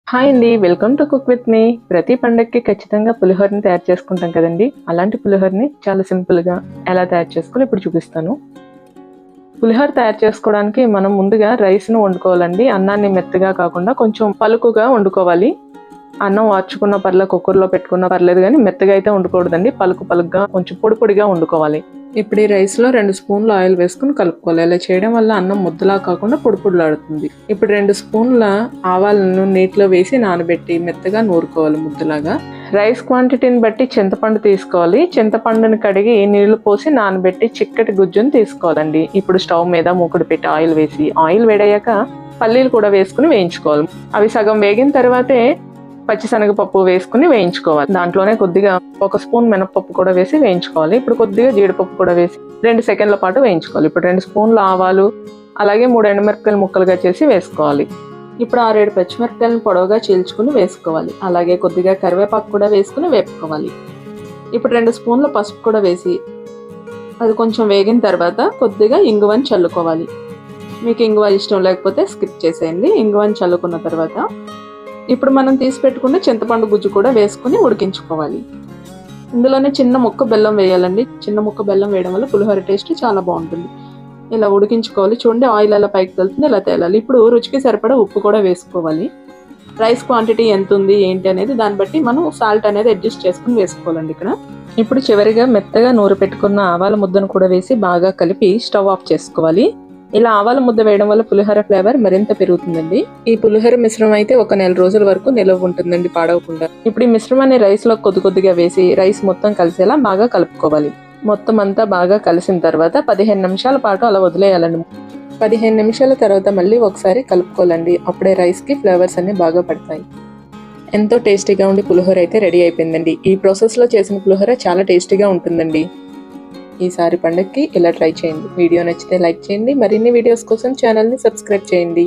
Hi అండి, welcome to cook with me. ప్రతి పండగకి ఖచ్చితంగా పులిహోరని తయారు చేసుకుంటాం కదండి. అలాంటి పులిహోరని చాలా సింపుల్గా ఎలా తయారు చేసుకోవాలో ఇప్పుడు చూపిస్తాను. పులిహోర తయారు చేసుకోవడానికి మనం ముందుగా రైస్ను వండుకోవాలండి. అన్నాన్ని మెత్తగా కాకుండా కొంచెం పలుకుగా వండుకోవాలి. అన్నం వార్చుకున్న పర్లేదు, కుక్కర్లో పెట్టుకున్న పర్లేదు, కానీ మెత్తగా అయితే వండుకూడదండి. పలుకుగా కొంచెం పొడిగా వండుకోవాలి. ఇప్పుడు ఈ రైస్లో 2 స్పూన్లు ఆయిల్ వేసుకుని కలుపుకోవాలి. ఇలా చేయడం వల్ల అన్నం ముద్దలా కాకుండా పొడిలాడుతుంది. ఇప్పుడు 2 స్పూన్ల ఆవాలను నీటిలో వేసి నానబెట్టి మెత్తగా నూరుకోవాలి ముద్దలాగా. రైస్ క్వాంటిటీని బట్టి చింతపండు తీసుకోవాలి. చింతపండుని కడిగి నీళ్లు పోసి నానబెట్టి చిక్కటి గుజ్జును తీసుకోవాలండి. ఇప్పుడు స్టవ్ మీద మూకుడు పెట్టి ఆయిల్ వేసి, ఆయిల్ వేడయ్యాక పల్లీలు కూడా వేసుకుని వేయించుకోవాలి. అవి సగం వేగిన తర్వాతే పచ్చిశనగపప్పు వేసుకుని వేయించుకోవాలి. దాంట్లోనే కొద్దిగా 1 స్పూన్ మినపప్పు కూడా వేసి వేయించుకోవాలి. ఇప్పుడు కొద్దిగా జీడిపప్పు కూడా వేసి 2 సెకండ్ల పాటు వేయించుకోవాలి. ఇప్పుడు 2 స్పూన్ల ఆవాలు, అలాగే 3 ఎండుమిరపకాయలు ముక్కలుగా చేసి వేసుకోవాలి. ఇప్పుడు 6-7 పచ్చిమిరపకాయలను పొడవుగా చీల్చుకుని వేసుకోవాలి. అలాగే కొద్దిగా కరివేపాకు కూడా వేసుకుని వేపుకోవాలి. ఇప్పుడు 2 స్పూన్ల పసుపు కూడా వేసి అది కొంచెం వేగిన తర్వాత కొద్దిగా ఇంగువని చల్లుకోవాలి. మీకు ఇంగువ ఇష్టం లేకపోతే స్కిప్ చేసేయండి. ఇంగువని చల్లుకున్న తర్వాత ఇప్పుడు మనం తీసి పెట్టుకున్న చింతపండు గుజ్జు కూడా వేసుకుని ఉడికించుకోవాలి. ఇందులోనే చిన్న ముక్క బెల్లం వేయాలండి. చిన్న ముక్క బెల్లం వేయడం వల్ల పులిహోర టేస్ట్ చాలా బాగుంటుంది. ఇలా ఉడికించుకోవాలి. చూడండి, ఆయిల్ అలా పైకి తేలుతుంది, ఇలా తేలాలి. ఇప్పుడు రుచికి సరిపడా ఉప్పు కూడా వేసుకోవాలి. రైస్ క్వాంటిటీ ఎంత ఉంది ఏంటి అనేది దాన్ని బట్టి మనం సాల్ట్ అనేది అడ్జస్ట్ చేసుకుని వేసుకోవాలండి ఇక్కడ. ఇప్పుడు చివరిగా మెత్తగా నూరు పెట్టుకున్న ఆవాల ముద్దను కూడా వేసి బాగా కలిపి స్టవ్ ఆఫ్ చేసుకోవాలి. ఇలా ఆవాల ముద్ద వేయడం వల్ల పులిహోర ఫ్లేవర్ మరింత పెరుగుతుందండి. ఈ పులిహోర మిశ్రమం అయితే 1 నెల రోజుల వరకు నిలవ ఉంటుందండి, పాడవకుండా. ఇప్పుడు ఈ మిశ్రమాన్ని రైస్ లో కొద్దిగా వేసి రైస్ మొత్తం కలిసేలా బాగా కలుపుకోవాలి. మొత్తం అంతా బాగా కలిసిన తర్వాత 15 నిమిషాల పాటు అలా వదిలేయాలండి. 15 నిమిషాల తర్వాత మళ్ళీ ఒకసారి కలుపుకోవాలండి. అప్పుడే రైస్ కి ఫ్లేవర్స్ అన్ని బాగా పడతాయి. ఎంతో టేస్టీగా ఉండి పులిహోర అయితే రెడీ అయిపోయిందండి. ఈ ప్రాసెస్ లో చేసిన పులిహోర చాలా టేస్టీగా ఉంటుందండి. ఈసారి పండగకి ఇలా ట్రై చేయండి. వీడియో నచ్చితే లైక్ చేయండి. మరిన్ని వీడియోస్ కోసం ఛానల్ని సబ్స్క్రైబ్ చేయండి.